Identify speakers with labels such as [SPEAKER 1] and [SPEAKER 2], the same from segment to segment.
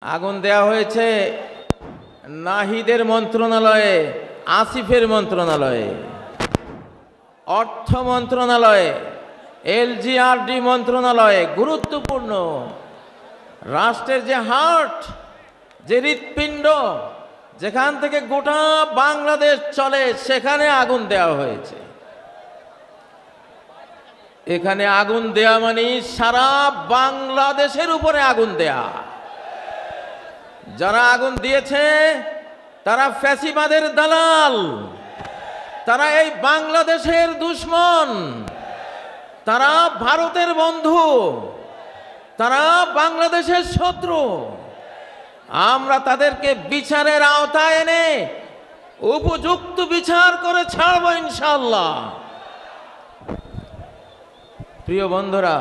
[SPEAKER 1] আগুন দেয়া হয়েছে নাহিদের মন্ত্রণালয়ে, আসিফের মন্ত্রণালয়ে, অর্থ মন্ত্রণালয়ে, এলজিআরডি মন্ত্রণালয়ে। গুরুত্বপূর্ণ রাষ্ট্রের যে হার্ট, যে হৃৎপিণ্ড, যেখান থেকে গোটা বাংলাদেশ চলে, সেখানে আগুন দেওয়া হয়েছে। এখানে আগুন দেয়া মানে সারা বাংলাদেশের উপরে আগুন দেয়া। যারা আগুন দিয়েছে তারা ফ্যাসিবাদের দালাল, তারা এই বাংলাদেশের দুশমন, তারা ভারতের বন্ধু, তারা বাংলাদেশের শত্রু। আমরা তাদেরকে বিচারের আওতায় এনে উপযুক্ত বিচার করে ছাড়ব ইনশাআল্লাহ। প্রিয় বন্ধুরা,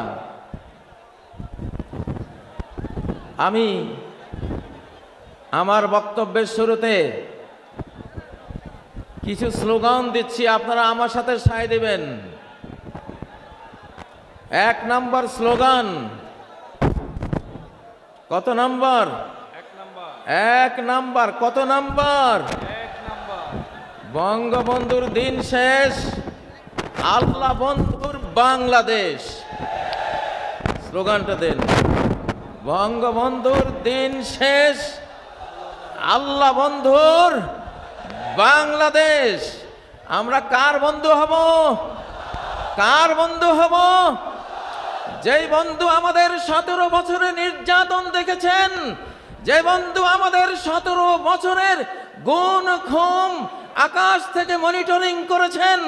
[SPEAKER 1] আমি আমার বক্তব্যের শুরুতে কিছু স্লোগান দিচ্ছি, আপনারা আমার সাথে সায় দেবেন। 1 নম্বর স্লোগান। কত নম্বর? 1 নম্বর। কত নম্বর?
[SPEAKER 2] 1 নম্বর।
[SPEAKER 1] বঙ্গবন্ধুর দিন শেষ, আল্লাহ বন্ধুর বাংলাদেশ। স্লোগানটা দেন। বঙ্গবন্ধুর দিন শেষ, আল্লাহ বন্ধুর বাংলাদেশ। আমরা কার বন্ধু হব? কার বন্ধু হব? যেই বন্ধু আমাদের 17 বছরের নির্যাতন দেখেছেন, যে বন্ধু আমাদের 17 বছরের গুম খুন আকাশ থেকে মনিটরিং করেছেন,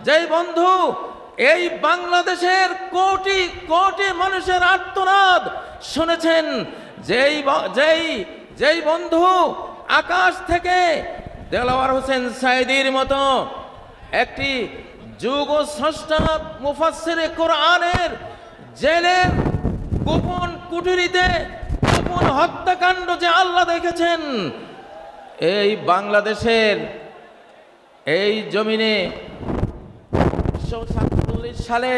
[SPEAKER 1] যেই বন্ধু এই বাংলাদেশের কোটি কোটি মানুষের আর্তনাদ শুনেছেন, যেই বন্ধু আকাশ থেকে দেলাওয়ার হোসেন সাইদির মতো একটি যুগ স্রষ্টা মুফাসসিরে কোরআনের জেলের গোপন কুঠুরিতে গোপন হত্যাকাণ্ড যে আল্লাহ দেখেছেন, এই বাংলাদেশের এই জমিনে 1947 সালে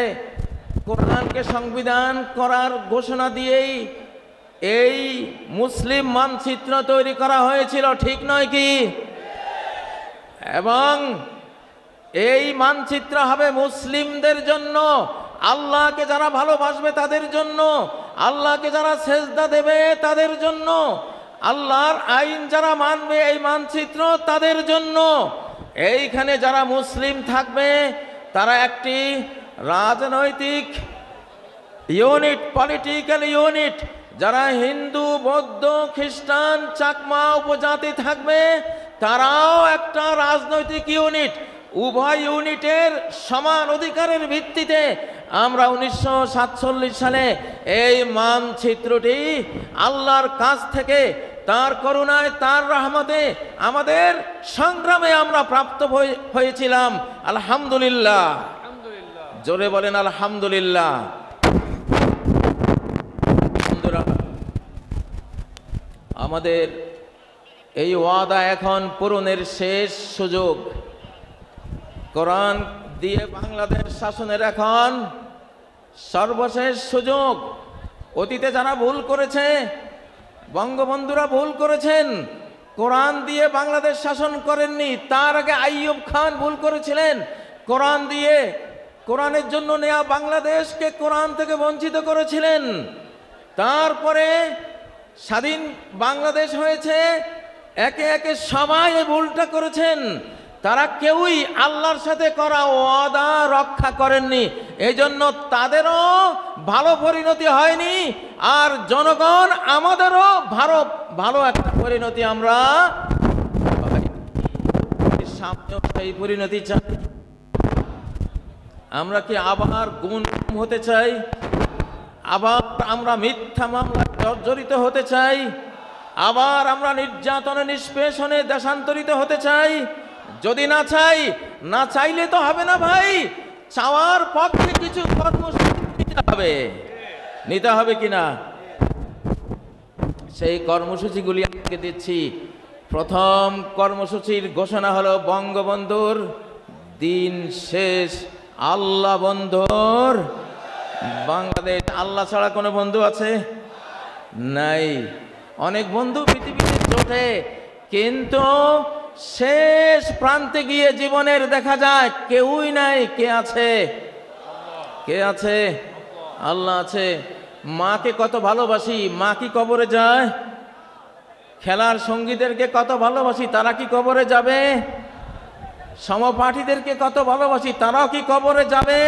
[SPEAKER 1] কোরআনকে সংবিধান করার ঘোষণা দিয়েই এই মুসলিম মানচিত্র তৈরি করা হয়েছিল, ঠিক নয় কি? এবং এই মানচিত্র হবে মুসলিমদের জন্য, আল্লাহকে যারা ভালোবাসবে তাদের জন্য, আল্লাহকে যারা সেজদা দেবে তাদের জন্য, আল্লাহর আইন যারা মানবে এই মানচিত্র তাদের জন্য। এইখানে যারা মুসলিম থাকবে তারা একটি রাজনৈতিক ইউনিট, পলিটিক্যাল ইউনিট। যারা হিন্দু, বৌদ্ধ, খ্রিস্টান, চাকমা উপজাতি থাকবে তারাও একটা রাজনৈতিক ইউনিট। উভয় ইউনিটের সমান অধিকারের ভিত্তিতে আমরা 1947 সালে এই মানচিত্রটি আল্লাহর কাছ থেকে তার করুণায়, তার রহমতে, আমাদের সংগ্রামে আমরা প্রাপ্ত হয়েছিলাম। আলহামদুলিল্লাহ। জোরে বলেন আলহামদুলিল্লাহ। আমাদের এই ওয়াদা এখন পূরণের শেষ সুযোগ। কোরআন দিয়ে বাংলাদেশ শাসনের এখন সর্বশেষ সুযোগ। অতীতে যারা ভুল করেছে, বঙ্গবন্ধুরা ভুল করেছেন, কোরআন দিয়ে বাংলাদেশ শাসন করেননি। তার আগে আইয়ুব খান ভুল করেছিলেন, কোরআন দিয়ে কোরআনের জন্য নেয়া বাংলাদেশকে কোরআন থেকে বঞ্চিত করেছিলেন। তারপরে স্বাধীন বাংলাদেশ হয়েছে, একে একে সবাই এই ভুলটা করেছেন। তারা কেউই আল্লাহর সাথে করা ওয়াদা রক্ষা করেননি, এই জন্য তাদেরও ভালো পরিণতি হয়নি, আর জনগণ আমাদেরও ভালো একটা পরিণতি আমরা সামনেও সেই পরিণতি চাই। আমরা কি আবার গুম হতে চাই? আবার আমরা মিথ্যা মামলায় জর্জরিত হতে চাই? আবার আমরা নির্যাতনে, নিষ্পেষণে দেশান্তরিত হতে চাই? যদি না চাই, না চাইলে তো হবে না ভাই। চাওয়ার পক্ষে কিছু কর্মসূচি নিতে হবে কিনা? সেই কর্মসূচিগুলি আজকে দিচ্ছি। প্রথম কর্মসূচির ঘোষণা হলো বঙ্গবন্ধুর দিন শেষ, আল্লাহ বন্ধুর বাংলাদেশ। আল্লাহ ছাড়া কোনো বন্ধু আছে? নাই। অনেক বন্ধু পৃথিবীতে জোটে, কিন্তু শেষ প্রান্তে গিয়ে জীবনের দেখা যায় কেউই নাই। কে আছে? কে আছে? আল্লাহ আছে। মাকে কত ভালোবাসি, মা কি কবরে যায়? খেলার সঙ্গীদেরকে কত ভালোবাসি, তারা কি কবরে যাবে? সমপাঠীদেরকে কত ভালোবাসি, তারাও কি কবরে যাবে?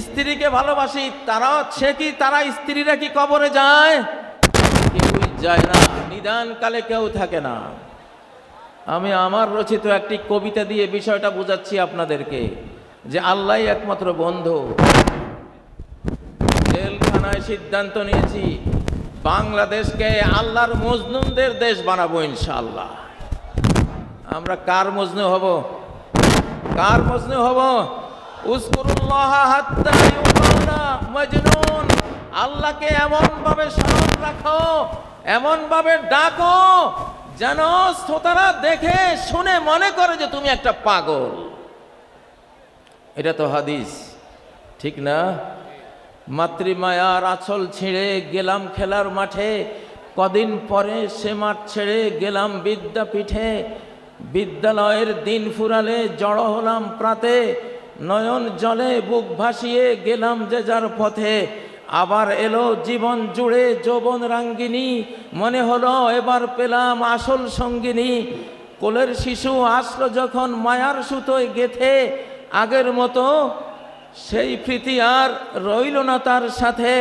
[SPEAKER 1] স্ত্রীকে ভালোবাসি, তারা স্ত্রীরা কি কবরে যায়? কেউই যায় না, নিদানকালে কেউ থাকে না। আমি আমার রচিত একটি কবিতা দিয়ে বিষয়টা বুঝাচ্ছি আপনাদেরকে, যে আল্লাহই একমাত্র বন্ধু। জেলখানায় সিদ্ধান্ত নিয়েছি বাংলাদেশকে আল্লাহর মজনুনদের দেশ বানাবো ইনশাআল্লাহ। আমরা কার মজনু হব? কার মজনু হব? উযকুরুল্লাহ হাত্তা ইউকানা মজনুন। আল্লাহকে এমন ভাবে স্মরণ রাখো, এমন ভাবে ডাকো যেন শ্রোতারা দেখে শুনে মনে করে যে তুমি একটা পাগল। এটা তো হাদিস, ঠিক না? মাতৃমায়ার আঁচল ছিঁড়ে গেলাম খেলার মাঠে, কদিন পরে সে মাঠ ছেড়ে গেলাম বিদ্যাপীঠে। বিদ্যালয়ের দিন ফুরালে জড়ো হলাম প্রাতে, নয়ন জলে বুক ভাসিয়ে গেলাম যে যার পথে। আবার এলো জীবন জুড়ে যৌবন রাঙ্গিনী, মনে হলো এবার পেলাম আসল সঙ্গিনী। কোলের শিশু আসলো যখন মায়ার সুতোয় গেথে, আগের মতো সেই প্রীতি আর রইল না তার সাথে।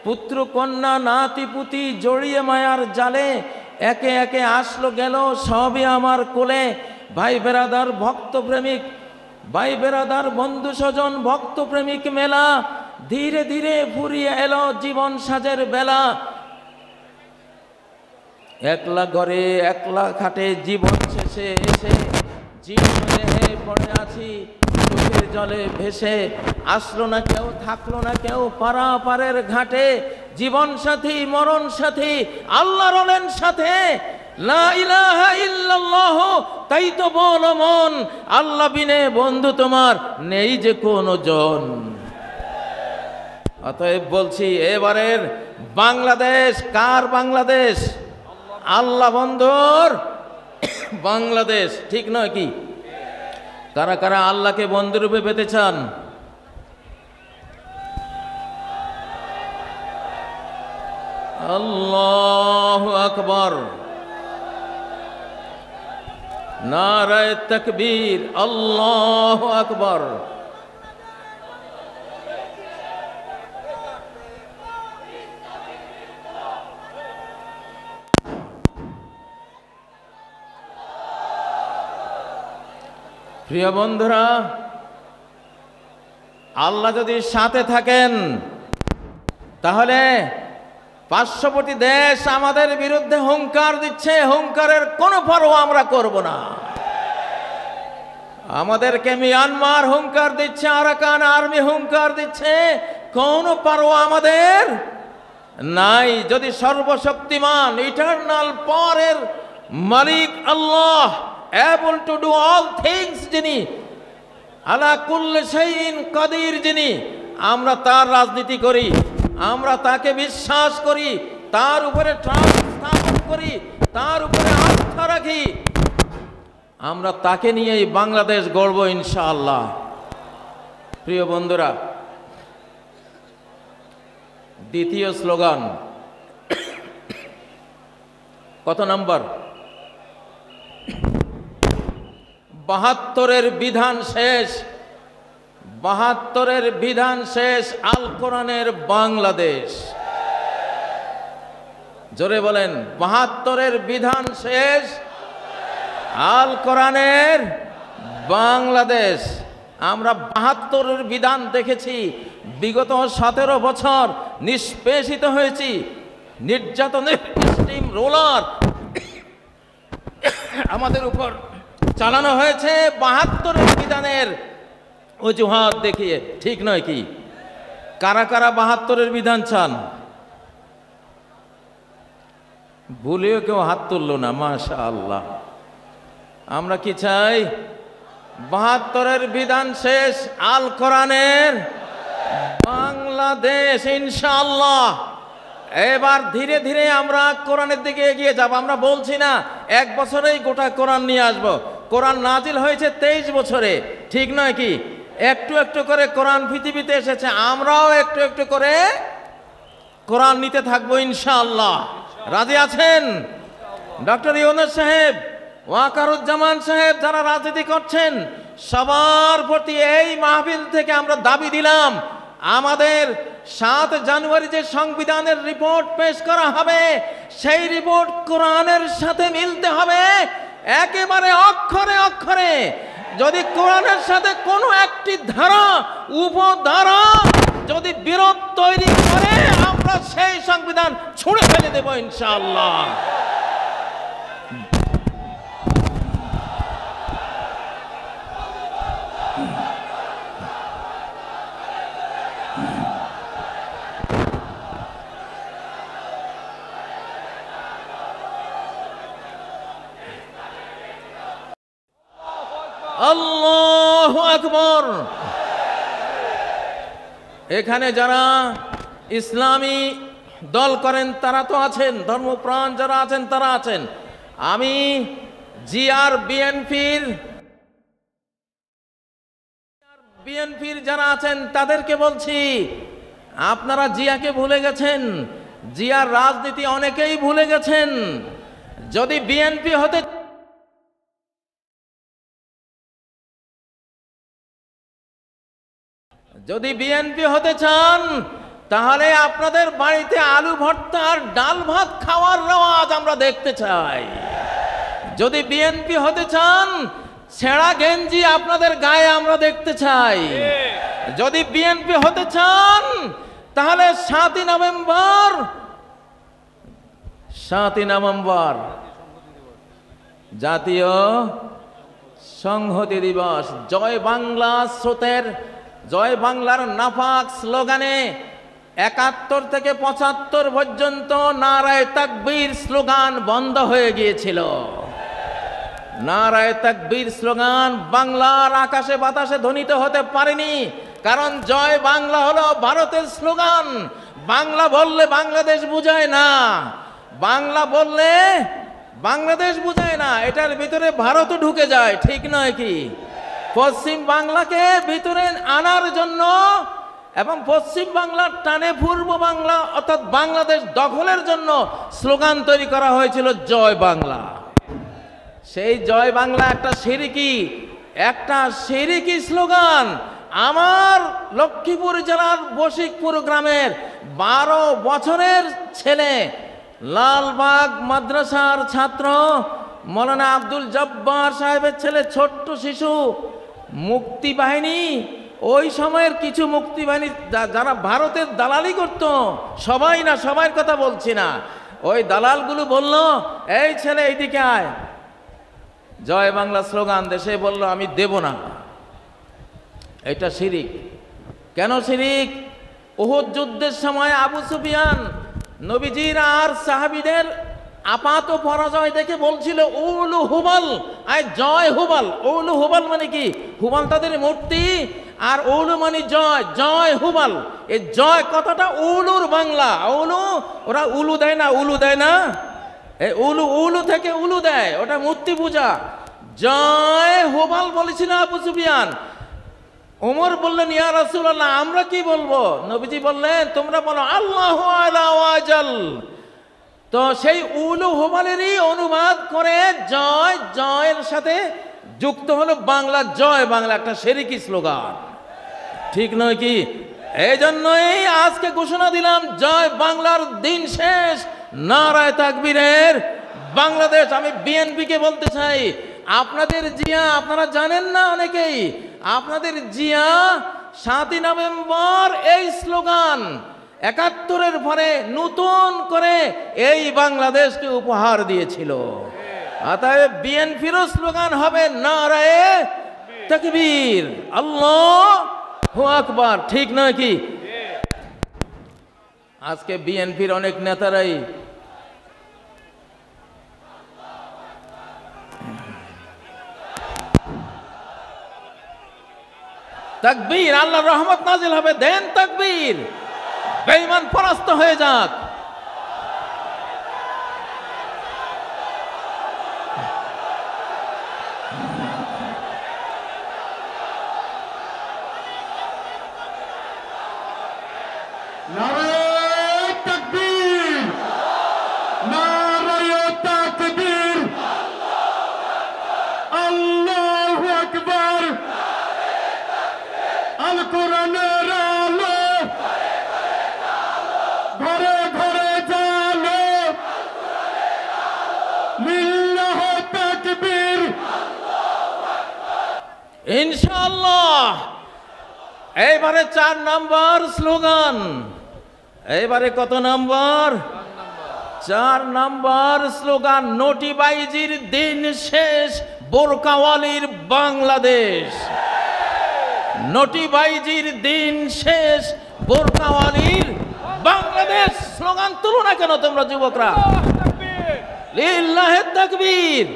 [SPEAKER 1] পুত্র কন্যা নাতি পুতি জড়িয়ে মায়ার জালে, একে একে আসলো গেল সবই আমার কোলে। ভাই বেরাদার ভক্ত প্রেমিক, ভাই বেরাদার বন্ধু স্বজন ভক্ত প্রেমিক মেলা, ধীরে ধীরে ফুরিয়ে এলো জীবন সাজের বেলা। একলা ঘরে একলা খাটে জীবন শেষে এসে, জীবন দেহে পড়ে আছি চোখের জলে ভেসে। আসলো না কেউ, থাকলো না কেউ পারাপারের ঘাটে, জীবন সাথী মরণ সাথী আল্লাহ রলেন সাথে। লা ইলাহা ইল্লাল্লাহ, তাই তো বলো মন, আল্লাহ বিনে বন্ধু তোমার নেই যে কোনো জন। অতএব বলছি, এবারের বাংলাদেশ কার বাংলাদেশ? আল্লাহ বন্ধুর বাংলাদেশ, ঠিক নয় কি? কারা কারা আল্লাহকে বন্ধুরূপে পেতে চান? আল্লাহু আকবার, নারায়ে তাকবীর, আল্লাহু আকবার। প্রিয় বন্ধুরা, আল্লাহ যদি সাথে থাকেন তাহলে পার্শ্ববর্তী দেশ আমাদের বিরুদ্ধে হুঙ্কার দিচ্ছে, হুঙ্কারের কোনো পরোয়া আমরা করব না। আমাদেরকে মিয়ানমার হুঙ্কার দিচ্ছে, আরাকান আর্মি হুঙ্কার দিচ্ছে, কোনো পরোয়া আমাদের নাই। যদি সর্বশক্তিমান ইটারনাল পাওয়ারের মালিক আল্লাহ, able to do all things যিনি, আলা কুল্লি শাইইন কাদির যিনি, আমরা তার রাজনীতি করি, আমরা তাকে বিশ্বাস করি, তার উপরে ট্রাস্ট স্থাপন করি, তার উপরে আস্থা রাখি, আমরা তাকে নিয়েই বাংলাদেশ গড়ব ইনশাআল্লাহ। প্রিয় বন্ধুরা, দ্বিতীয় স্লোগান কত নম্বর? ৭২-এর বিধান শেষ, ৭২-এর বিধান শেষ, আল কোরআনের বাংলাদেশ। জোরে বলেন, ৭২-এর বিধান শেষ, আল কোরআনের বাংলাদেশ। আমরা ৭২-এর বিধান দেখেছি, বিগত ১৭ বছর নিষ্পেষিত হয়েছি, নির্যাতনের স্টিম রোলার আমাদের উপর চালানো হয়েছে ৭২-এর বিধানের অজুহাত দেখিয়ে, ঠিক নয় কি? কারা কারা ৭২-এর বিধান চান? ভুলেও কেউ হাত তুললো না, মাশাআল্লাহ। আমরা কি চাই? ৭২-এর বিধান শেষ, আল কোরআনের বাংলাদেশ ইনশাআল্লাহ। এবার ধীরে ধীরে আমরা কোরআনের দিকে এগিয়ে যাব। আমরা বলছি না এক বছরেই গোটা কোরআন নিয়ে আসব। কোরআন নাজিল হয়েছে 23 বছরে, ঠিক নয় কি? একটু একটু করে কোরআন পৃথিবীতে এসেছে, আমরাও একটু একটু করে কোরআন নিতে থাকবো ইনশাআল্লাহ। রাজি আছেন? ডক্টর ইউনূস সাহেব, ওয়াকারুজ্জামান সাহেব, যারা রাজনীতি করছেন, সবার প্রতি এই মাহফিল থেকে আমরা দাবি দিলাম, আমাদের 7 জানুয়ারি যে সংবিধানের রিপোর্ট পেশ করা হবে, সেই রিপোর্ট কোরআনের সাথে মিলতে হবে একেবারে অক্ষরে অক্ষরে। যদি কোরআনের সাথে কোনো একটি ধারা উপধারা যদি বিরোধ তৈরি করে, আমরা সেই সংবিধান ছুঁড়ে ফেলে দেব ইনশাআল্লাহ। আল্লাহু আকবার। এখানে যারা ইসলামী দল করেন তারা তো আছেন, ধর্মপ্রাণ যারা আছেন তারা আছেন। আমি জিআর বিএনপির যারা আছেন তাদেরকে বলছি, আপনারা জিয়াকে ভুলে গেছেন, জিয়ার রাজনীতি অনেকেই ভুলে গেছেন। যদি বিএনপি হতে চান, তাহলে আপনাদের বাড়িতে আলু ভর্তা আর ডাল ভাত খাওয়ার রেওয়াজ আমরা দেখতে চাই। যদি বিএনপি হতে চান, ছেঁড়া গেঞ্জি আপনাদের গায়ে আমরা দেখতে চাই। যদি বিএনপি হতে চান, তাহলে 7ই নভেম্বর জাতীয় সংহতি দিবস, জয় বাংলা স্রোতের, জয় বাংলার নাফাক স্লোগানে 71 থেকে 75 পর্যন্ত নারায়ে তাকবীর স্লোগান বন্ধ হয়ে গিয়েছিল। নারায়ে তাকবীর স্লোগান বাংলার আকাশে বাতাসে ধ্বনিত হতে পারেনি, কারণ জয় বাংলা হলো ভারতের স্লোগান। বাংলা বললে বাংলাদেশ বুঝায় না, বাংলা বললে বাংলাদেশ বুঝায় না, এটার ভিতরে ভারতও ঢুকে যায়, ঠিক নয় কি? পশ্চিম বাংলাকে ভিতরে আনার জন্য এবং পশ্চিম বাংলার টানে পূর্ব বাংলা অর্থাৎ বাংলাদেশ দখলের জন্য স্লোগান তৈরি করা হয়েছিল জয় বাংলা। সেই জয় বাংলা একটা শিরকি স্লোগান। আমার লক্ষ্মীপুর জেলার বশিকপুর গ্রামের 12 বছরের ছেলে, লালবাগ মাদ্রাসার ছাত্র মৌলানা আব্দুল জব্বার সাহেবের ছেলে, ছোট্ট শিশু, মুক্তি বাহিনী, ওই সময়ের কিছু মুক্তি বাহিনী যারা ভারতের দালালি করত, সবাই না, সবার কথা বলছি না, ওই দালালগুলো বলল, এই ছেলে এইদিকে আয়, জয় বাংলা স্লোগান দেশে বলল আমি দেব না। এটা শিরিক। কেন শিরিক? উহুদ যুদ্ধের সময় আবু সুফিয়ান নবীজির আর সাহাবীদের আপাত পরাজয় দেখে বলছিল উলু হুবাল, আয় জয় হুবাল। উলু হুবাল মানে কি? হুবাল তাদের মূর্তি, আর উলু মানে জয়, জয় হুবাল। এই জয় কথাটা উলুর বাংলা। উলু, ওরা উলু দেয় না, উলু দেয় না, এই উলু থেকে উলু দেয়, ওটা মূর্তি পূজা। জয় হুবাল বলেছিল আবু সুফিয়ান। ওমর বললেন, ইয়া রাসূলুল্লাহ আমরা কি বলবো? নবীজি বললেন, তোমরা বলো আল্লাহু আলা ওয়াজাল। তো সেই উলু হুবালেরই অনুবাদ করে জয়, জয়ের সাথে যুক্ত হলো বাংলা জয় বাংলা, একটা শিরকি স্লোগান, ঠিক নয় কি? এই জন্যই আজকে ঘোষণা দিলাম, জয় বাংলার দিন শেষ, নারায়ে তাকবীরের বাংলাদেশ। আমি বিএনপিকে বলতে চাই, আপনাদের জিয়া আপনারা জানেন না অনেকেই, আপনাদের জিয়া 7ই নভেম্বর এই স্লোগান 71-এর পরে নতুন করে এই বাংলাদেশকে উপহার দিয়েছিল। অতএব বিএনপিরও স্লোগান হবে নারায়ে তাকবীর, আল্লাহু আকবার, ঠিক নয় কি? আজকে বিএনপির অনেক নেতারাই তাকবীর, আল্লাহর রহমত নাজিল হবে, দেন তাকবীর, বেঈমান পরাস্ত হয়ে যাক।
[SPEAKER 2] লিল্লাহি তাকবীর।
[SPEAKER 1] ইনশাআল্লাহ এইবারে 4 নম্বর স্লোগান। এইবারে কত নম্বর? 4 নম্বর স্লোগান। নোটিবাইজির দিন শেষ, বোরকাওয়ালির বাংলাদেশ। নোটিবাইজির দিন শেষ, বোরকাওয়ালির বাংলাদেশ। স্লোগান তুলো না কেন তোমরা যুবকরা? লিল্লাহি তাকবীর।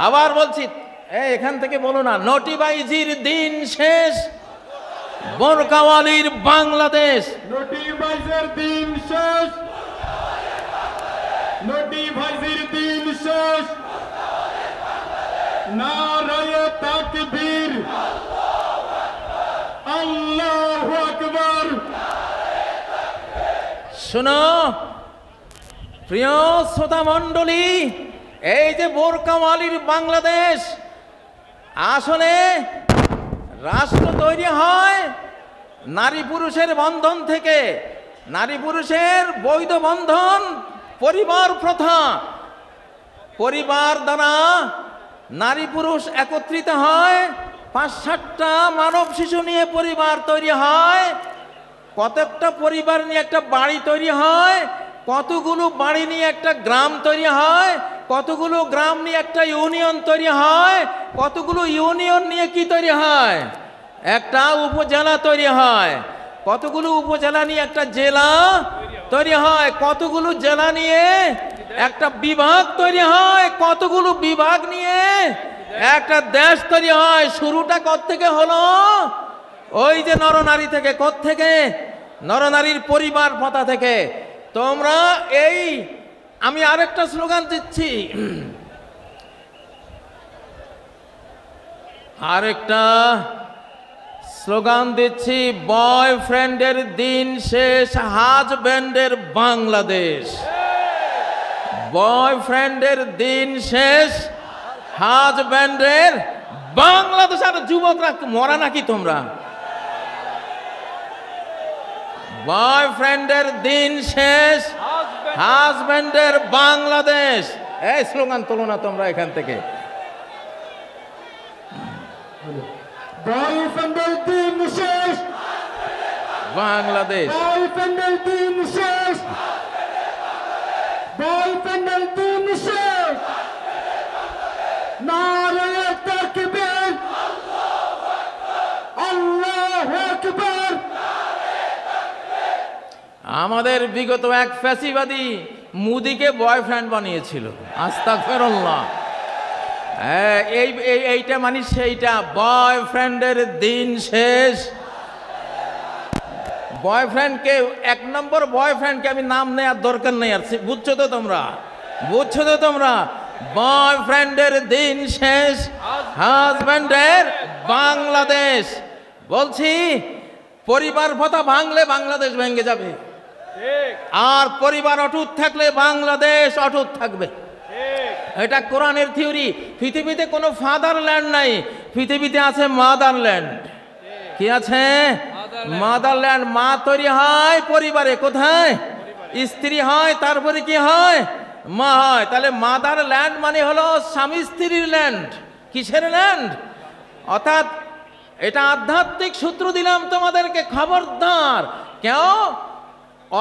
[SPEAKER 1] আবার বলছি, এখান থেকে বলো না, নোটিবাইজির দিন শেষ, বোরকাওয়ালির বাংলাদেশ।
[SPEAKER 2] নোটিবাইজির দিন শেষ, নোটিবাইজির দিন শেষ। নারায়ে তাকবীর, আল্লাহু আকবার।
[SPEAKER 1] শোনো প্রিয় শ্রোতা মণ্ডলী, এই যে বোরকাওয়ালির বাংলাদেশ, আসলে রাষ্ট্র তৈরি হয় নারী পুরুষের বন্ধন থেকে। নারী পুরুষের বৈধ বন্ধন, পরিবার প্রথা। পরিবার দ্বারা নারী পুরুষ একত্রিত হয়, 5-7টা মানব শিশু নিয়ে পরিবার তৈরি হয়। কতটা পরিবার নিয়ে একটা বাড়ি তৈরি হয়, কতগুলো বাড়ি নিয়ে একটা গ্রাম তৈরি হয়, কতগুলো গ্রাম নিয়ে একটা ইউনিয়ন তৈরি হয়, কতগুলো ইউনিয়ন নিয়ে কি তৈরি হয়? একটা উপজেলা তৈরি হয়, কতগুলো উপজেলা নিয়ে একটা জেলা তৈরি হয়, কতগুলো জেলা নিয়ে একটা বিভাগ তৈরি হয়, কতগুলো বিভাগ নিয়ে একটা দেশ তৈরি হয়। শুরুটা কোত্থেকে হলো? ওই যে নরনারী থেকে। কোত্থেকে? নরনারীর পরিবার প্রথা থেকে। তোমরা এই, আমি আরেকটা স্লোগান দিচ্ছি, আরেকটা স্লোগান দিচ্ছি, বয়ফ্রেন্ডের দিন শেষ, হাজব্যান্ডের বাংলাদেশ। বয়ফ্রেন্ডের দিন শেষ, হাজব্যান্ডের বাংলাদেশ। আর যুবকরা মরা নাকি তোমরা? বয়ফ্রেন্ডের দিন শেষ, হাজব্যান্ডের বাংলাদেশ। এই স্লোগান তোলো না তোমরা এখান থেকে।
[SPEAKER 2] বয়ফ্রেন্ডের দিন শেষ,
[SPEAKER 1] বাংলাদেশ।
[SPEAKER 2] বয়ফ্রেন্ডের দিন শেষ, বয়ফ্রেন্ডের দিন শেষ। নারায়ে তাকবীর, আল্লাহু আকবার।
[SPEAKER 1] আমাদের বিগত এক ফ্যাসিবাদী মুদিকে বয়ফ্রেন্ড বানিয়েছিল। আস্তাগফিরুল্লাহ। এইটা মানে সেইটা, বয়ফ্রেন্ডের দিন শেষ। বয়ফ্রেন্ডকে, 1 নম্বর বয়ফ্রেন্ডকে আমি নাম নেওয়ার দরকার নেই আর, বুঝছো তো তোমরা? বুঝছো তো তোমরা? বয়ফ্রেন্ডের দিন শেষ, হাজব্যান্ডের বাংলাদেশ। বলছি, পরিবার প্রথা ভাঙলে বাংলাদেশ ভেঙে যাবে, আর পরিবার অটুট থাকলে বাংলাদেশ অটুট থাকবে। এটা কোরআনের থিওরি। পৃথিবীতে কোনো ফাদারল্যান্ড নাই, পৃথিবীতে আছে মাদারল্যান্ড। কি আছে? মাদারল্যান্ড। মা তৈরি হয় পরিবারে। কোথায়? স্ত্রী হয়, তারপরে কি হয়? মা হয়। তাহলে মাদারল্যান্ড মানে হলো স্বামী স্ত্রীর ল্যান্ড। কিসের ল্যান্ড? অর্থাৎ এটা আধ্যাত্মিক সূত্র দিলাম তোমাদেরকে, খবরদার কেউ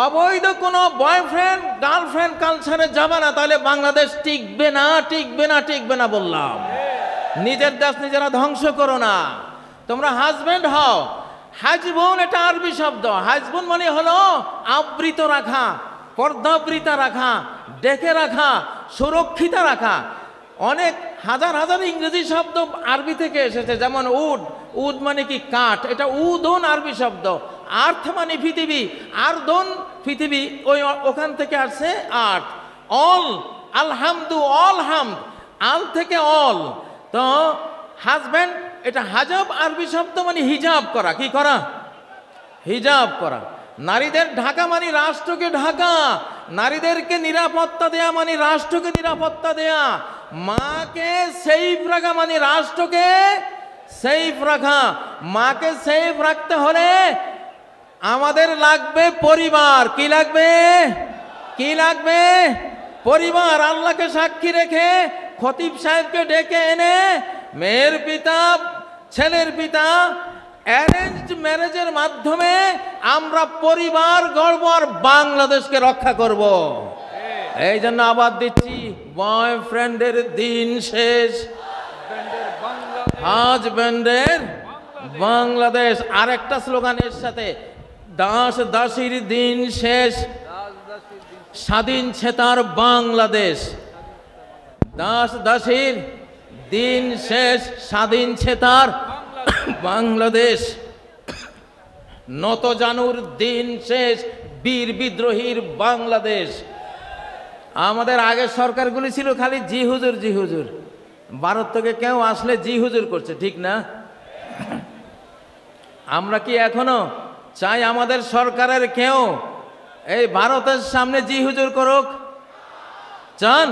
[SPEAKER 1] অবৈধ কোনো বয়ফ্রেন্ড গার্লফ্রেন্ড কালচারে যাবে না, তাহলে বাংলাদেশ টিকবে না, টিকবে না, টিকবে না বললাম। নিজের দেশ নিজেরা ধ্বংস করো না। তোমরা হাজব্যান্ড হও। হাজবুন এটা আরবি শব্দ। হাজবুন মানে হলো আবৃত রাখা, পর্দাবৃতা রাখা, ডেকে রাখা, সুরক্ষিত রাখা। অনেক হাজার হাজার ইংরেজি শব্দ আরবি থেকে এসেছে, যেমন উড। উড মানে কি? কাঠ। এটা উদন আরবি শব্দ। আর্থ মানে পৃথিবী, আর্দন পৃথিবী, ওই ওখান থেকে আসছে আর্থ। অল, আলহামদু, অল হামদ, আল থেকে অল। তো হাজব্যান্ড এটা হাজাব আরবি শব্দ, মানে হিজাব করা। কি করা? হিজাব করা। নারীদের ঢাকা মানে রাষ্ট্রকে ঢাকা। নারীদেরকে নিরাপত্তা দেয়া মানে রাষ্ট্রকে নিরাপত্তা দেয়া। মাকে সেফ রাখা মানে রাষ্ট্রকে সেফ রাখা। মাকে সেফ রাখতে হলে আমাদের লাগবে পরিবার। কি লাগবে? কি লাগবে? পরিবার আল্লাহকে সাক্ষী রেখে খতিব সাহেবকে ডেকে এনে মেয়ের পিতা ছেলের পিতা অ্যারেঞ্জড ম্যারেজের মাধ্যমে আমরা পরিবার গড়ব আর বাংলাদেশকে রক্ষা করব। এই জন্য আবার দিচ্ছি, বয়ফ্রেন্ডের দিন শেষ, হাজব্যান্ডের বাংলাদেশ। আরেকটা স্লোগানের সাথে, দাস দাসীর দিন শেষ, স্বাধীন চেতার বাংলাদেশ। দাস দাসীর দিন শেষ, স্বাধীন চেতার বাংলাদেশ। নত জানুর দিন শেষ, বীর বিদ্রোহীর বাংলাদেশ। আমাদের আগের সরকারগুলি ছিল খালি জি হুজুর জি হুজুর। ভারত থেকে কেউ আসলে জি হুজুর করছে, ঠিক না? আমরা কি এখনো চাই আমাদের সরকারের কেউ এই ভারতের সামনে জি হুজুর করুক? চান?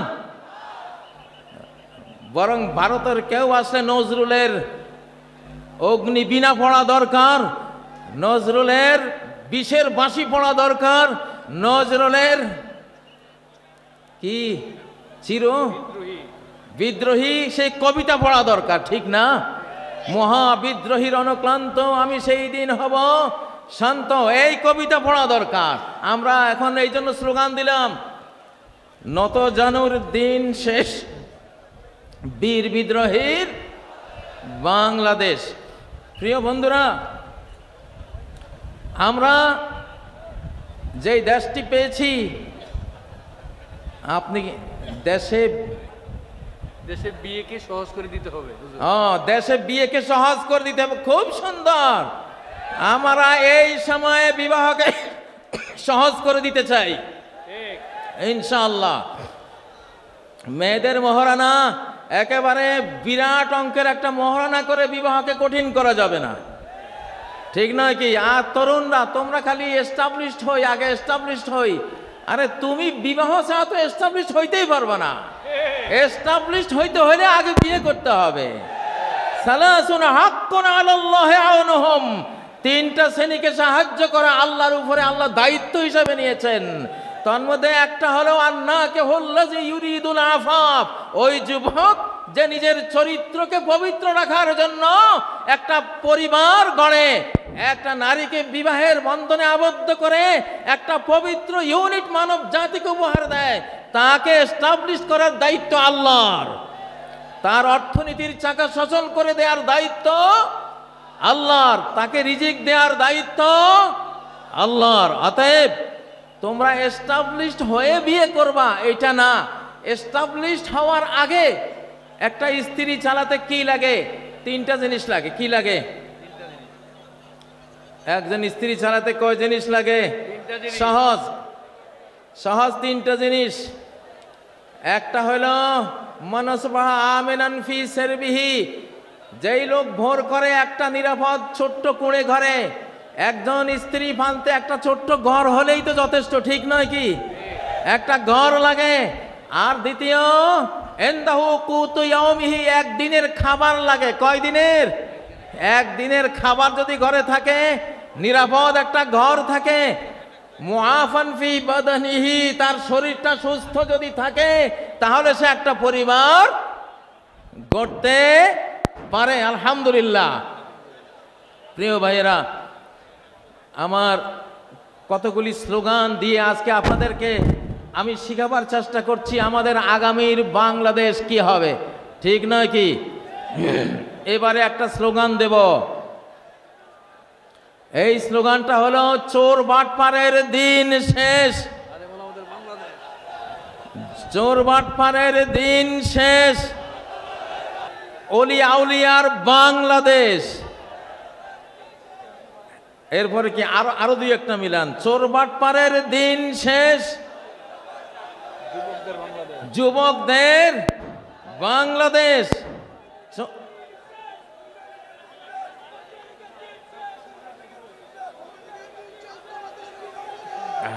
[SPEAKER 1] বরং ভারতের কেউ আসলে নজরুলের অগ্নিবীণা পড়া দরকার, নজরুলের বিষের বাঁশি পড়া দরকার, নজরুলের কি চির বিদ্রোহী সেই কবিতা পড়া দরকার, ঠিক না? মহাবিদ্রোহীর অনুক্লান্ত আমি সেই দিন হব শান্ত, এই কবিতা পড়া দরকার। আমরা এখন এই জন্য স্লোগান দিলাম, নত জানুর দিন শেষ, বীর বিদ্রোহীর বাংলাদেশ। প্রিয় বন্ধুরা, আমরা যেই দেশটি পেয়েছি, আপনি দেশে
[SPEAKER 3] বিয়েকে সহজ করে দিতে হবে।
[SPEAKER 1] দেশে বিয়েকে সহজ করে দিতে হবে, খুব সুন্দর। আমরা এই সময়ে বিবাহকে সহজ করে দিতে চাই ইনশাআল্লাহ। মেয়েদের মহারানা একেবারে বিরাট অঙ্কের একটা মহারানা করে বিবাহকে কঠিন করা যাবে না, ঠিক নয় কি? আর তরুণরা তোমরা খালি এস্টাবলিশড হই, আগে এস্টাবলিশড হই। আরে তুমি বিবাহ ছাড়া তো এস্টাবলিশড হইতেই পারবে না। এস্টাবলিশড হইতে হলে আগে বিয়ে করতে হবে। সালাসুন হাক্কুন আলাল্লাহি আউনুহুম, তিনটা শ্রেণীকে সাহায্য করা আল্লাহর উপরে আল্লাহ দায়িত্ব হিসাবে নিয়েছেন। তার মধ্যে একটা হলো আন্নাকে হুল্লাযী ইউরিদুল আফাফ, ওই যুবক যে নিজের চরিত্রকে পবিত্র রাখার জন্য একটা পরিবার গড়ে, একটা নারীকে বিবাহের বন্ধনে আবদ্ধ করে একটা পবিত্র ইউনিট মানব জাতিকে উপহার দেয়, তাকে এস্টাবলিশ করার দায়িত্ব আল্লাহর। তার অর্থনীতির চাকা সচল করে দেওয়ার দায়িত্ব আল্লাহর, তাকে রিজিক দেওয়ার দায়িত্ব আল্লাহর। অতএব তোমরা এস্টাবলিশড হয়ে বিয়ে করবা এটা না, এস্টাবলিশড হওয়ার আগে একটা স্ত্রী চালাতে কি লাগে? তিনটা জিনিস লাগে। কি লাগে? একজন স্ত্রী চালাতে কয় জিনিস লাগে? সহজ সহজ তিনটা জিনিস। একটা হলো মানসবাহা আমিনান ফি সারবিহি, যেই লোক ভোর করে একটা নিরাপদ ছোট্ট কুঁড়ে ঘরে, একজন স্ত্রী ফানতে একটা ছোট্ট ঘর হলেই তো যথেষ্ট, ঠিক নয় কি? একটা ঘর লাগে। আর দ্বিতীয় ইনদাহু কুতু ইয়াউমিহি, একদিনের খাবার লাগে। কয় দিনের? একদিনের খাবার যদি ঘরে থাকে, নিরাপদ একটা ঘর থাকে, মুআফান ফি বাদানিহি, তার শরীরটা সুস্থ যদি থাকে, তাহলে সে একটা পরিবার গড়তে পারে। আলহামদুলিল্লাহ। প্রিয় ভাইয়েরা আমার, কতগুলি স্লোগান দিয়ে আজকে আপনাদেরকে আমি শিখাবার চেষ্টা করছি আমাদের আগামীর বাংলাদেশ কি হবে, ঠিক নয় কি? এবারে একটা স্লোগান দেব। এই স্লোগানটা হলো চোর বাটপারের দিন শেষ, চোর বাটপারের দিন শেষ, অলি আউলিয়ার বাংলাদেশ। এরপরে কি আরো দুই একটা মিলান, চোর বাটপারের দিন শেষ, যুবকদের বাংলাদেশ।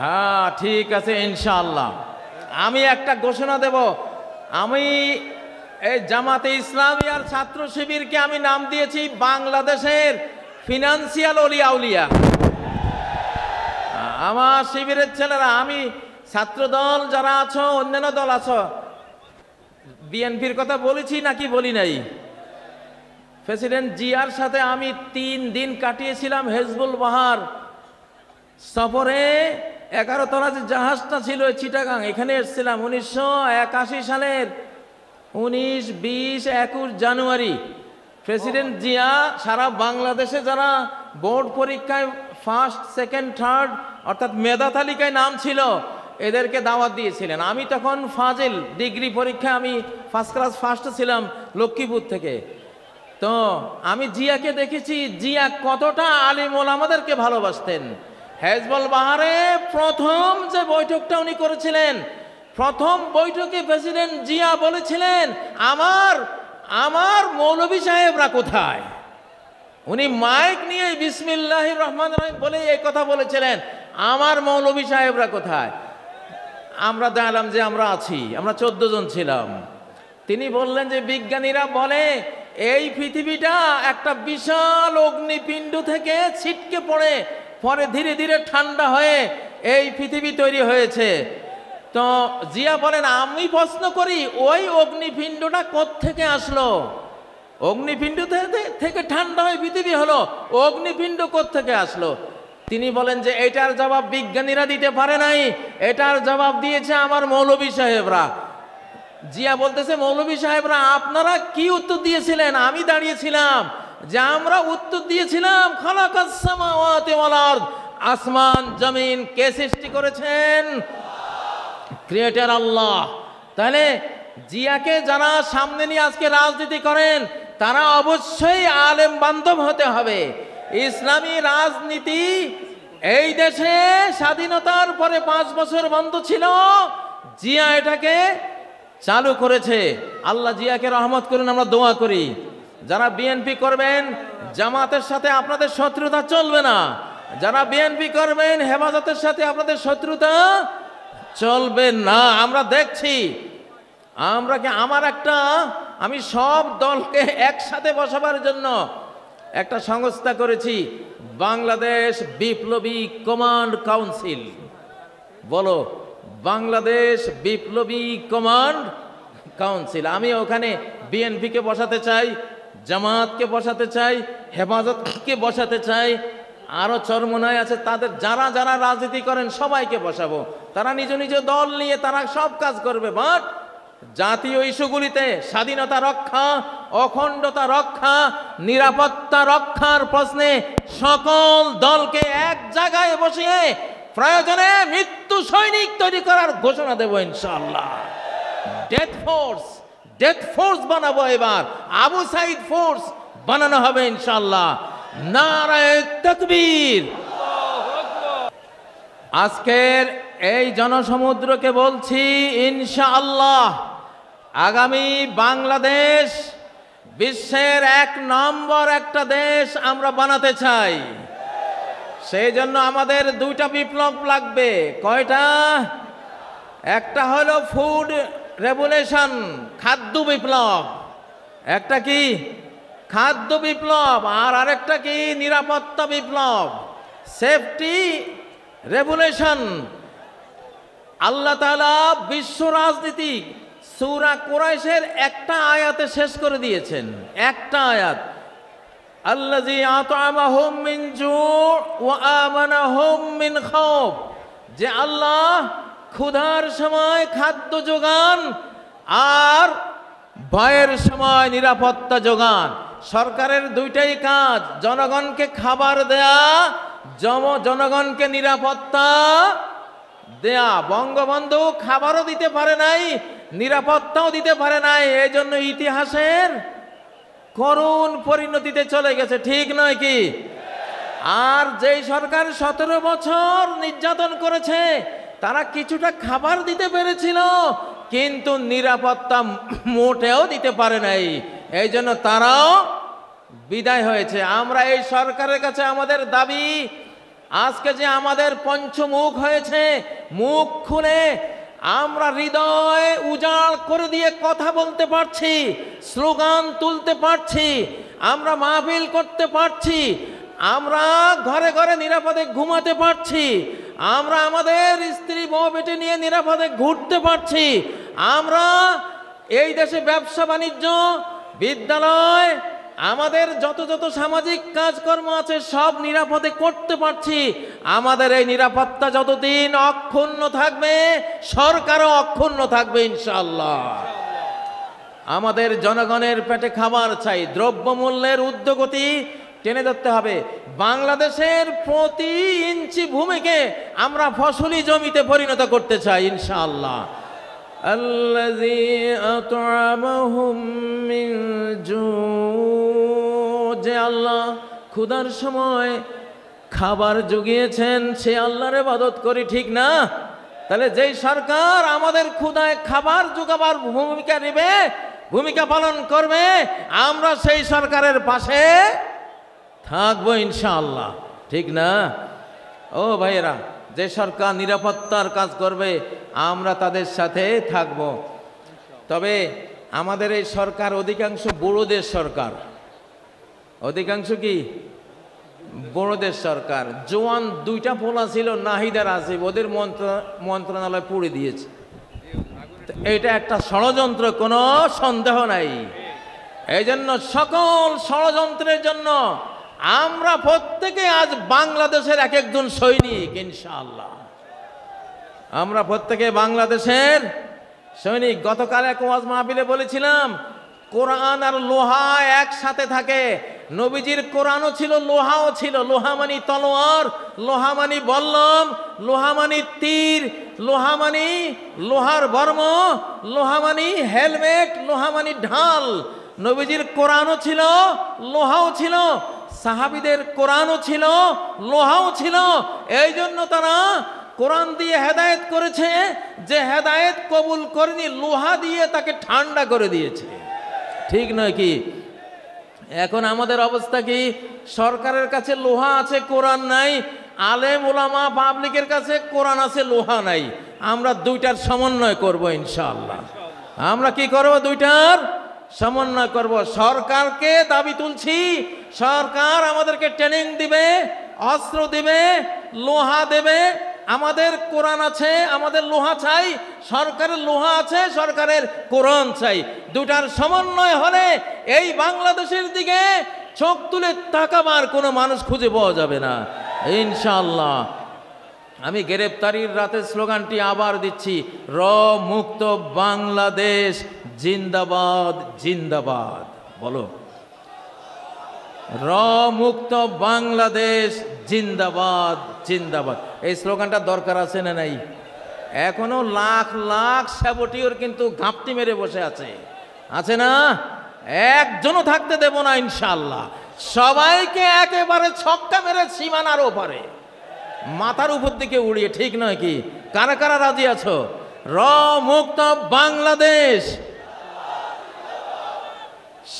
[SPEAKER 1] হ্যাঁ ঠিক আছে ইনশাআল্লাহ। আমি একটা ঘোষণা দেব, আমি এই জামাতে ইসলামী আর ছাত্র শিবিরকে আমি নাম দিয়েছি বাংলাদেশের ফিনান্সিয়াল অলি আউলিয়া। আমার শিবিরের ছেলেরা, আমি ছাত্র দল যারা আছো, অন্যান্য দল আছো, বিএনপির কথা বলেছি নাকি বলি নাই? প্রেসিডেন্ট জিয়ার সাথে আমি 3 দিন কাটিয়েছিলাম হেজবুল বাহার সফরে। 11 তলা যে জাহাজটা ছিল চিটাগাং, এখানে এসেছিলাম 1981 সালের 19, 20, 21 জানুয়ারি। প্রেসিডেন্ট জিয়া সারা বাংলাদেশে যারা বোর্ড পরীক্ষায় ফার্স্ট, সেকেন্ড, থার্ড অর্থাৎ মেধা তালিকায় নাম ছিল এদেরকে দাওয়াত দিয়েছিলেন। আমি তখন ফাজিল ডিগ্রি পরীক্ষায় আমি ফার্স্ট ক্লাস ফার্স্ট ছিলাম লক্ষ্মীপুর থেকে। তো আমি জিয়াকে দেখেছি, জিয়া কতটা আলিম ওলামাদেরকে ভালোবাসতেন। হেজবুল বাহারে প্রথম যে বৈঠকটা উনি করেছিলেন, প্রথম বৈঠকে প্রেসিডেন্ট জিয়া বলেছিলেন, আমার মৌলভী সাহেবরা কোথায়? উনি মাইক নিয়ে বিসমিল্লাহির রহমানির রহিম বলে এই কথা বলেছিলেন, আমার মৌলভী সাহেবরা কোথায়? আমরা জানলাম যে আমরা আছি, আমরা 14 জন ছিলাম। তিনি বললেন যে বিজ্ঞানীরা বলে এই পৃথিবীটা একটা বিশাল অগ্নিপিণ্ড থেকে ছিটকে পড়ে পরে ধীরে ধীরে ঠান্ডা হয়ে এই পৃথিবী তৈরি হয়েছে। তো জিয়া বলেন, আমি প্রশ্ন করি ওই অগ্নিপিণ্ডটা কোত্থেকে আসলো? অগ্নিপিণ্ড থেকে ঠান্ডা হয়ে পৃথিবী হলো, অগ্নিপিণ্ড কোত্থেকে আসলো? তিনি বলেন যে এটার জবাব বিজ্ঞানীরা দিতে পারে নাই, এটার জবাব দিয়েছে আমার মৌলভী সাহেবরা। জিয়া বলতেছে, মৌলভী সাহেবরা আপনারা কি উত্তর দিয়েছিলেন? আমি দাঁড়িয়েছিলাম যে আমরা উত্তর দিয়েছিলাম খালাকাস সামাওয়াতি ওয়াল আরদ, আসমান জমিন কে সৃষ্টি করেছেন? ক্রিয়েটর আল্লাহ। তাহলে জিয়াকে যারা সামনে নিয়ে আজকে রাজনীতি করেন তারা অবশ্যই আলেম বান্ধব হতে হবে। ইসলামী রাজনীতি এই দেশে স্বাধীনতার পরে 5 বছর বন্ধ ছিল, জিয়া এটাকে চালু করেছে। আল্লাহ জিয়াকে রহমত করুন, আমরা দোয়া করি। যারা বিএনপি করবেন, জামাতের সাথে আপনাদের শত্রুতা চলবে না। যারা বিএনপি করবেন, হেফাজতের সাথে আপনাদের শত্রুতা চলবে না। আমরা দেখছি, আমি সব দলকে একসাথে বসাবার জন্য একটা সংস্থা করেছি, বাংলাদেশ বিপ্লবী কমান্ড কাউন্সিল। বলো, বাংলাদেশ বিপ্লবী কমান্ড কাউন্সিল। আমি ওখানে বিএনপিকে বসাতে চাই, জামাতকে বসাতে চাই, হেফাজতকে বসাতে চাই, আরো চরমনায় আছে তাদের যারা যারা রাজনীতি করেন সবাইকে বসাবো। তারা নিজ নিজ দল নিয়ে তারা সব কাজ করবে, বাট জাতীয় ইস্যুগুলিতে স্বাধীনতা রক্ষা, অখণ্ডতা রক্ষা, নিরাপত্তা রক্ষার প্রশ্নে সকল দলকে এক জায়গায় বসিয়ে প্রয়োজনে মৃত্যু সৈনিক তৈরি করার ঘোষণা দেব ইনশাআল্লাহ। ডেথ ফোর্স বানাবো, এবার আবু সাইদ ফোর্স বানানো হবে ইনশাআল্লাহ। নারায়ে তাকবীর। আজকের এই জনসমুদ্রকে বলছি ইনশাআল্লাহ আগামী বাংলাদেশ বিশ্বের 1 নম্বর একটা দেশ আমরা বানাতে চাই। সেই জন্য আমাদের 2টা বিপ্লব লাগবে। কয়টা? একটা হলো ফুড রেভলিউশন, খাদ্য বিপ্লব। একটা কি? খাদ্য বিপ্লব। আর আরেকটা কি? নিরাপত্তা বিপ্লব, সেফটি রেভলিউশন। আল্লাহ তাআলা বিশ্ব রাজনীতি সূরা কুরাইশের একটা আয়াতে শেষ করে দিয়েছেন। একটা আয়াত, আল্লাযী আত'আমাহুম মিন জু' ওয়া আমানাহুম মিন খাউফ, যে আল্লাহ ক্ষুধার সময় খাদ্য যোগান আর ভয়ের সময় নিরাপত্তা যোগান। সরকারের 2টাই কাজ, জনগণকে খাবার দেয়া, জনগণকে নিরাপত্তা দেয়া। বঙ্গবন্ধু খাবারও দিতে পারে নাই, নিরাপত্তাও দিতে পারে নাই, এই জন্য ইতিহাসের করুণ পরিণতিতে চলে গেছে, ঠিক নয় কি? আর যেই সরকার 17 বছর নির্যাতন করেছে তারা কিছুটা খাবার দিতে পেরেছিল, কিন্তু নিরাপত্তা মোটেও দিতে পারে নাই, এই জন্য তারাও বিদায় হয়েছে। আমরা এই সরকারের কাছে আমাদের দাবি, আজকে যে আমাদের পঞ্চমুখ হয়েছে, মুখ খুলে আমরা হৃদয় উজাড় করে দিয়ে কথা বলতে পারছি, স্লোগান তুলতে পারছি, আমরা মাহফিল করতে পারছি, আমরা ঘরে ঘরে নিরাপদে ঘুমাতে পারছি, আমরা আমাদের স্ত্রী বউ বেটি নিয়ে নিরাপদে ঘুরতে পারছি, আমরা এই দেশে ব্যবসা বাণিজ্য, বিদ্যালয়, আমাদের যত যত সামাজিক কাজকর্ম আছে সব নিরাপদে করতে পারছি। আমাদের এই নিরাপত্তা যতদিন অক্ষুণ্ণ থাকবে, সরকারও অক্ষুণ্ণ থাকবে ইনশাআল্লাহ। আমাদের জনগণের পেটে খাবার চাই, দ্রব্যমূল্যের ঊর্ধ্বগতি টেনে ধরতে হবে। বাংলাদেশের প্রতি ইঞ্চি ভূমিকে আমরা ফসলি জমিতে পরিণত করতে চাই ইনশাআল্লাহ। আল্লাযী আত'আমাহুম মিন জু', যে আল্লাহ ক্ষুধার সময় খাবার জুগিয়েছেন সে আল্লাহর ইবাদত করি, ঠিক না? তাহলে যেই সরকার আমাদের ক্ষুধায় খাবার জোগাবার ভূমিকা পালন করবে, আমরা সেই সরকারের পাশে থাকবো ইনশাআল্লাহ, ঠিক না? ও ভাইয়েরা, যে সরকার নিরাপত্তার কাজ করবে আমরা তাদের সাথে থাকব। তবে আমাদের এই সরকার অধিকাংশ বড়দের সরকার, অধিকাংশ কি বড়দের সরকার। জোয়ান দুইটা পোলা ছিল নাহিদার আসিফ, ওদের মন্ত্রণালয় পুড়ে দিয়েছে। এটা একটা ষড়যন্ত্র, কোনো সন্দেহ নাই। এই জন্য সকল ষড়যন্ত্রের জন্য আমরা প্রত্যেকে আজ বাংলাদেশের এক একজন সৈনিক ইনশাআল্লাহ। আমরা প্রত্যেকে বাংলাদেশের সৈনিক। গতকাল এক ওয়াজ মাহফিলে বলেছিলাম, কোরআন আর লোহা একসাথে থাকে। নবীজির কোরআনও ছিল, লোহাও ছিল। লোহা মানি তলোয়ার, লোহা মানি বল্লম, লোহা মানি তীর, লোহা মানি লোহার বর্ম, লোহা মানি হেলমেট, লোহা মানি ঢাল। নবীজির কোরআনও ছিল, লোহাও ছিল। সাহাবীদের কোরআনও ছিল, লোহাও ছিল। এই জন্য তারা কোরআন দিয়ে হেদায়েত করেছে, যে হেদায়েত কবুল করেনি লোহা দিয়ে তাকে ঠান্ডা করে দিয়েছে, ঠিক নয় কি? এখন আমাদের অবস্থা কি? সরকারের কাছে লোহা আছে, কোরআন নাই। আলেম ওলামা পাবলিকের কাছে কোরআন আছে, লোহা নাই। আমরা দুইটার সমন্বয় করব ইনশাআল্লাহ। আমরা কি করব? দুইটার সমন্বয় করব। সরকারকে দাবি তুলছি, সরকার আমাদেরকে ট্রেনিং দিবে, অস্ত্র দিবে, লোহা দেবে। আমাদের কোরআন আছে, আমাদের লোহা চাই। সরকারের লোহা আছে, সরকারের কোরআন চাই। দুটার সমন্বয় হলে এই বাংলাদেশের দিকে চোখ তুলে তাকাবার কোনো মানুষ খুঁজে পাওয়া যাবে না ইনশাআল্লাহ। আমি গ্রেপ্তারির রাতের স্লোগানটি আবার দিচ্ছি, র মুক্ত বাংলাদেশ জিন্দাবাদ জিন্দাবাদ। বলো, র মুক্ত বাংলাদেশ জিন্দাবাদ জিন্দাবাদ। এই স্লোগানটা দরকার আছে না নাই? এখনো লাখ লাখ সাবটিওর কিন্তু ঘাপটি মেরে বসে আছে না? একজনও থাকতে দেব না ইনশাআল্লাহ। সবাইকে একেবারে ছক্কা মেরে সীমানার ওপারে, মাথার উপর দিকে উড়িয়ে, ঠিক নয় কি? কারা কারা রাজি আছো? র মুক্ত বাংলাদেশ,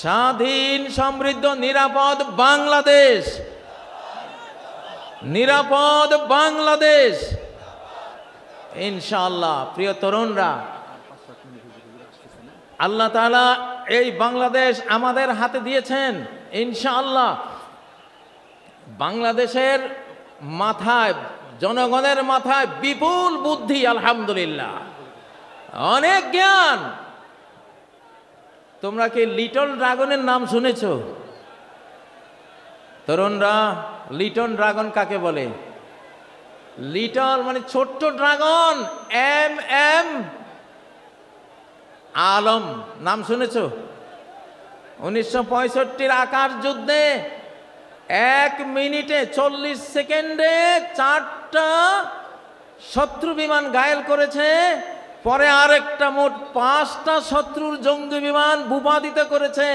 [SPEAKER 1] স্বাধীন সমৃদ্ধ নিরাপদ বাংলাদেশ, নিরাপদ বাংলাদেশ ইনশাআল্লাহ। প্রিয় তরুণরা, আল্লাহ তাআলা এই বাংলাদেশ আমাদের হাতে দিয়েছেন ইনশাআল্লাহ। বাংলাদেশের মাথায়, জনগণের মাথায় বিপুল বুদ্ধি, আলহামদুলিল্লাহ, অনেক জ্ঞান। তোমরা কি লিটল ড্রাগনের নাম শুনেছ? তরুণরা, লিটল ড্রাগন কাকে বলে? লিটল মানে ছোট্ট ড্রাগন, এম এম আলম নাম শুনেছ? 1965 আকাশ যুদ্ধে 1 মিনিটে 40 সেকেন্ডে 4টা শত্রু বিমান ঘায়েল করেছে। পরে আরেকটা মোট 5টা শত্রুর জঙ্গি বিমান ভূপাতিত করেছে।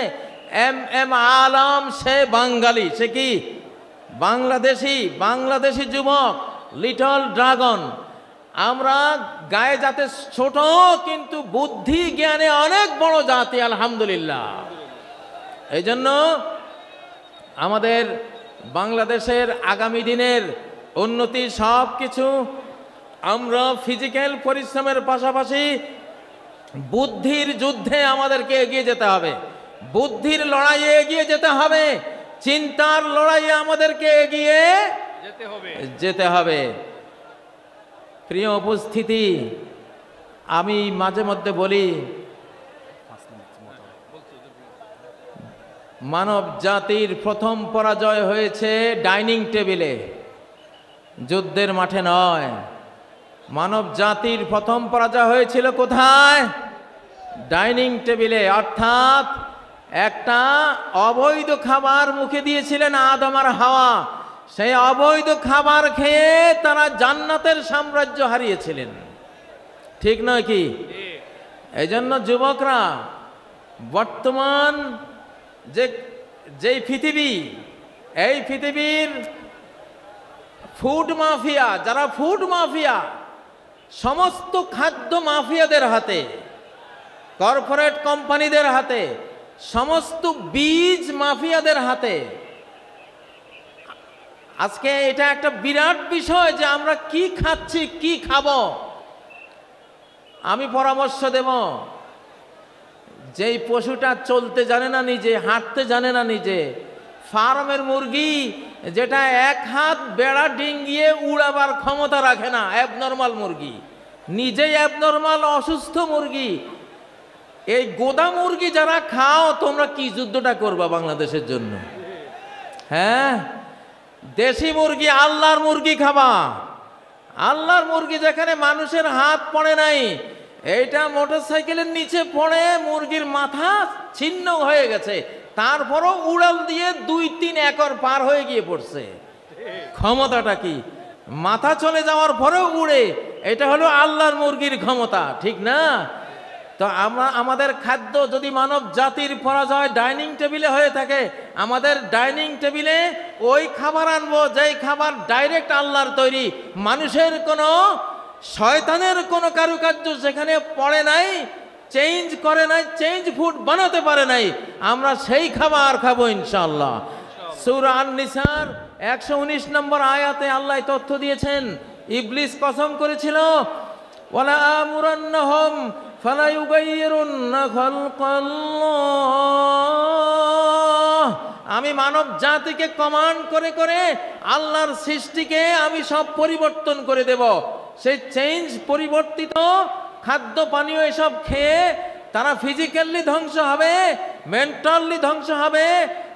[SPEAKER 1] এম এম আলম, সে বাঙালি, সে কি বাংলাদেশি যুবক, লিটল ড্রাগন। আমরা গায়ে যাতে ছোট কিন্তু বুদ্ধি জ্ঞানে অনেক বড় জাতি, আলহামদুলিল্লাহ। এই জন্য আমাদের বাংলাদেশের আগামী দিনের উন্নতি সব কিছু আমরা ফিজিক্যাল পরিশ্রমের পাশাপাশি বুদ্ধির যুদ্ধে আমাদেরকে এগিয়ে যেতে হবে, বুদ্ধির লড়াইয়ে এগিয়ে যেতে হবে, চিন্তার লড়াইয়ে আমাদেরকে এগিয়ে যেতে হবে। প্রিয় উপস্থিতি, আমি মাঝে মধ্যে বলি মানব জাতির প্রথম পরাজয় হয়েছে ডাইনিং টেবিলে, যুদ্ধের মাঠে নয়। মানব জাতির প্রথম পরাজয় হয়েছিল কোথায়? ডাইনিং টেবিলে। অর্থাৎ একটা অবৈধ খাবার মুখে দিয়েছিলেন আদম আর হাওয়া, সেই অবৈধ খাবার খেয়ে তারা জান্নাতের সাম্রাজ্য হারিয়েছিলেন। ঠিক নয় কি? এই জন্য যুবকরা, বর্তমান যেই পৃথিবী, এই পৃথিবীর ফুড মাফিয়া, যারা ফুড মাফিয়া, সমস্ত খাদ্য মাফিয়াদের হাতে, কর্পোরেট কোম্পানিদের হাতে, সমস্ত বীজ মাফিয়াদের হাতে। আজকে এটা একটা বিরাট বিষয় যে আমরা কি খাচ্ছি, কি খাবো। আমি পরামর্শ দেব, যেই পশুটা চলতে জানে না নিজে, হাঁটতে জানে না নিজে, ফার্মের মুরগি যেটা এক হাত বেড়া ডিঙ্গিয়ে উড়াবার ক্ষমতা রাখে না, অ্যাবনর্মাল মুরগি, নিজেই অ্যাবনর্মাল অসুস্থ মুরগি, এই গোদা মুরগি যারা খাও, তোমরা কি যুদ্ধটা করবা বাংলাদেশের জন্য? হ্যাঁ, দেশি মুরগি, আল্লাহর মুরগি খাবা। আল্লাহর মুরগি যেখানে মানুষের হাত পড়ে নাই, এইটা মোটরসাইকেলের নিচে পড়ে মুরগির মাথা ছিন্ন হয়ে গেছে, তারপরও উড়াল দিয়ে 2-3 একর পার হয়ে গিয়ে পড়ছে। ক্ষমতাটা কি? মাথা চলে যাওয়ার পরেও উড়ে। এটা হলো আল্লাহর মুরগির ক্ষমতা, ঠিক না? তো আমাদের খাদ্য যদি মানব জাতির পরাজয় ডাইনিং টেবিলে হয়ে থাকে, আমাদের ডাইনিং টেবিলে ওই খাবার আনবো যেই খাবার ডাইরেক্ট আল্লাহর তৈরি, মানুষের কোনো, শয়তানের কোনো কারুকার্য সেখানে পড়ে নাই, চেঞ্জ করে নাই, চেঞ্জ ফুড বানাতে পারে নাই। আমরা সেই খাবার খাবো ইনশাআল্লাহ। সূরা আন-নিসার 119 নম্বর আয়াতে আল্লাহ তথ্য দিয়েছেন। ইবলিস কসম করেছিল, ওয়ালা আমুরান্নাহুম ফালা ইউগাইয়িরুন্না খালকাল্লাহ, আমি মানব জাতিকে কমান্ড করে করে আল্লাহর সৃষ্টিকে আমি সব পরিবর্তন করে দেব। সেই চেঞ্জ, পরিবর্তিত খাদ্য পানীয় এসব খেয়ে তারা ফিজিক্যালি ধ্বংস হবে, মেন্টালি ধ্বংস হবে,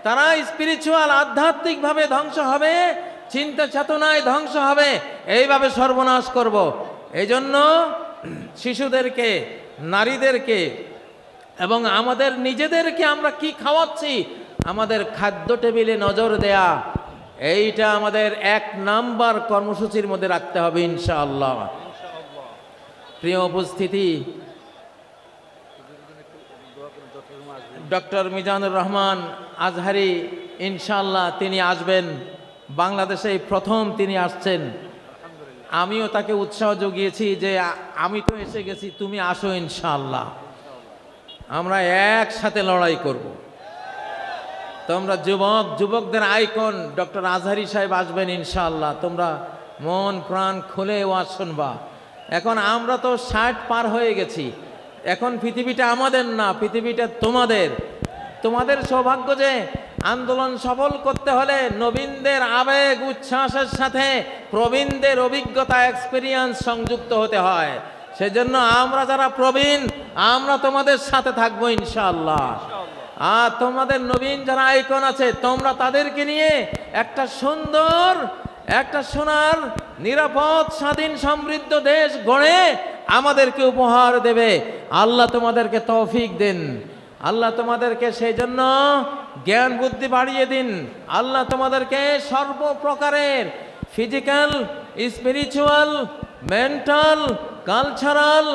[SPEAKER 1] তারা স্পিরিচুয়াল, আধ্যাত্মিকভাবে ধ্বংস হবে, চিন্তা চেতনায় ধ্বংস হবে। এইভাবে সর্বনাশ করব। এই জন্য শিশুদেরকে, নারীদেরকে এবং আমাদের নিজেদেরকে আমরা কি খাওয়াচ্ছি, আমাদের খাদ্য টেবিলে নজর দেয়া, এইটা আমাদের 1 নাম্বার কর্মসূচির মধ্যে রাখতে হবে ইনশাআল্লাহ। প্রিয় উপস্থিতি, ডক্টর মিজানুর রহমান আজহারি ইনশাআল্লাহ তিনি আসবেন। বাংলাদেশে প্রথম তিনি আসছেন। আমিও তাকে উৎসাহ জুগিয়েছি যে আমি তো এসে গেছি, তুমি আসো ইনশাআল্লাহ, আমরা একসাথে লড়াই করব। তোমরা যুবকদের আইকন ডক্টর আজহারি সাহেব আসবেন ইনশাআল্লাহ। তোমরা মন প্রাণ খুলে ওয়াজ শুনবা। এখন আমরা তো 60 পার হয়ে গেছি, এখন পৃথিবীটা আমাদের না, পৃথিবীটা তোমাদের। তোমাদের সৌভাগ্য যে আন্দোলন সফল করতে হলে নবীনদের আবেগ উচ্ছ্বাসের সাথে প্রবীণদের অভিজ্ঞতা, এক্সপিরিয়েন্স সংযুক্ত হতে হয়। সেজন্য আমরা যারা প্রবীণ, আমরা তোমাদের সাথে থাকবো ইনশাআল্লাহ। আর তোমাদের নবীন যারা আইকন আছে, তোমরা তাদেরকে নিয়ে একটা সুন্দর, একটা সোনার, নিরাপদ, স্বাধীন, সমৃদ্ধ দেশ গড়ে আমাদেরকে উপহার দেবে। আল্লাহ তোমাদেরকে তৌফিক দিন। আল্লাহ তোমাদেরকে সেই জন্য জ্ঞান বুদ্ধি বাড়িয়ে দিন। আল্লাহ তোমাদেরকে সর্বপ্রকারের ফিজিক্যাল, স্পিরিচুয়াল, মেন্টাল, কালচারাল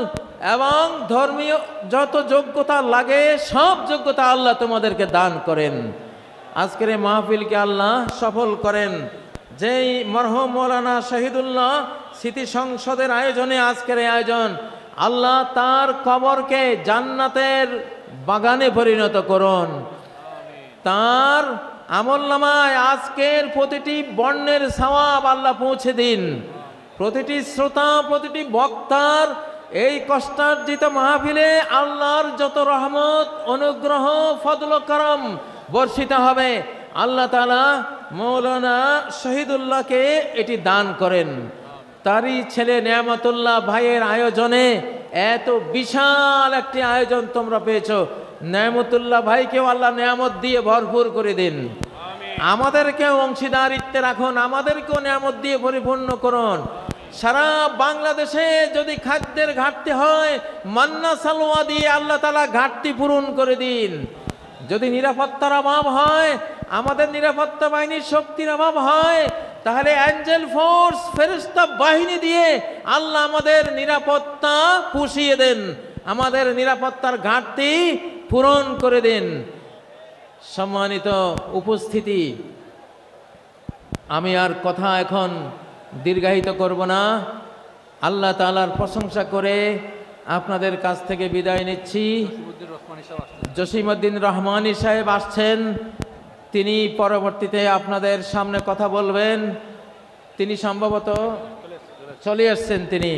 [SPEAKER 1] এবং ধর্মীয় যত যোগ্যতা লাগে সব যোগ্যতা আল্লাহ তোমাদেরকে দান করেন। আজকের এই মাহফিলকে আল্লাহ সফল করেন। যেই মরহুম মৌলানা শহীদুল্লাহ স্মৃতি সংসদের আয়োজনে আজকের এই আয়োজন, আল্লাহ তার কবরকে জান্নাতের বাগানে পরিণত করুন। তার আমলনামায় আজকের প্রতিটি বর্ণের সওয়াব আল্লাহ পৌঁছে দিন। প্রতিটি শ্রোতা, প্রতিটি বক্তার এই কষ্টার্জিত মাহফিলে আল্লাহর যত রহমত, অনুগ্রহ, ফজল ও করম বর্ষিত হবে, আল্লাহ তাআলা মৌলানা শহীদুল্লাহকে এটি দান করেন। তারই ছেলে নেয়ামতুল্লাহ ভাইয়ের আয়োজনে এত বিশাল একটি আয়োজন তোমরা পেয়েছো। নেয়ামতুল্লাহ ভাইকেও আল্লাহ নেয়ামত দিয়ে ভরপুর করে দিন, আমাদেরকেও অংশীদারিত্বে রাখুন, আমাদেরকেও নেয়ামত দিয়ে পরিপূর্ণ করুন। সারা বাংলাদেশে যদি খাদ্যের ঘাটতি হয়, মান্না সালোয়া দিয়ে আল্লাহ তাআলা ঘাটতি পূরণ করে দিন। যদি নিরাপত্তার অভাব হয়, আমাদের নিরাপত্তা বাহিনীর শক্তির অভাব হয়, তাহলে অ্যাঞ্জেল ফোর্স ফেরেশতা বাহিনী দিয়ে আল্লাহ আমাদের নিরাপত্তা পুষিয়ে দেন, আমাদের নিরাপত্তার ঘাটতি পূরণ করে দেন। সম্মানিত উপস্থিতি, আমি আর কথা এখন দীর্ঘায়িত করব না। আল্লাহ তাআলার প্রশংসা করে আপনাদের কাছ থেকে বিদায় নিচ্ছি। জসিমউদ্দিন রহমানী সাহেব আসছেন, তিনি পরবর্তীতে আপনাদের সামনে কথা বলবেন। তিনি সম্ভবত চলে আসছেন। তিনি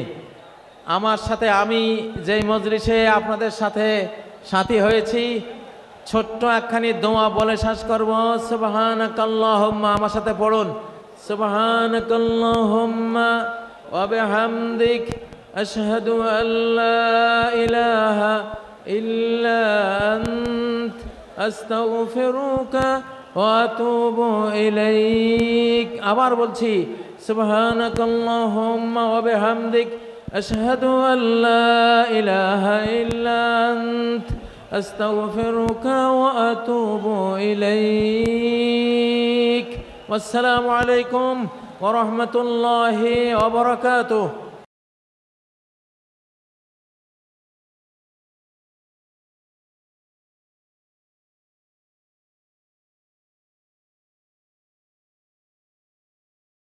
[SPEAKER 1] আমার সাথে, আমি যেই মজলিসে আপনাদের সাথে সাথী হয়েছি, ছোট্ট একখানি দোয়া বলে শেষ করব। সুবহানাকাল্লাহুম্মা, আমার সাথে পড়ুন, সুবহানাকাল্লাহুম্মা ওয়া বিহামদিক আশহাদু আল্লা ইলাহা ইল্লা আনত আস্তাগফিরুকা ওয়া আতুবু ইলাইক। আবার বলছি, সুবহানাকাল্লাহুম্মা ওয়া বিহামদিক আশহাদু আল্লা ইলাহা ইল্লা আনত আস্তাগফিরুকা ওয়া আতুবু ইলাইক। ওয়াসসালামু আলাইকুম ওয়া রাহমাতুল্লাহি ওয়া বারাকাতুহু।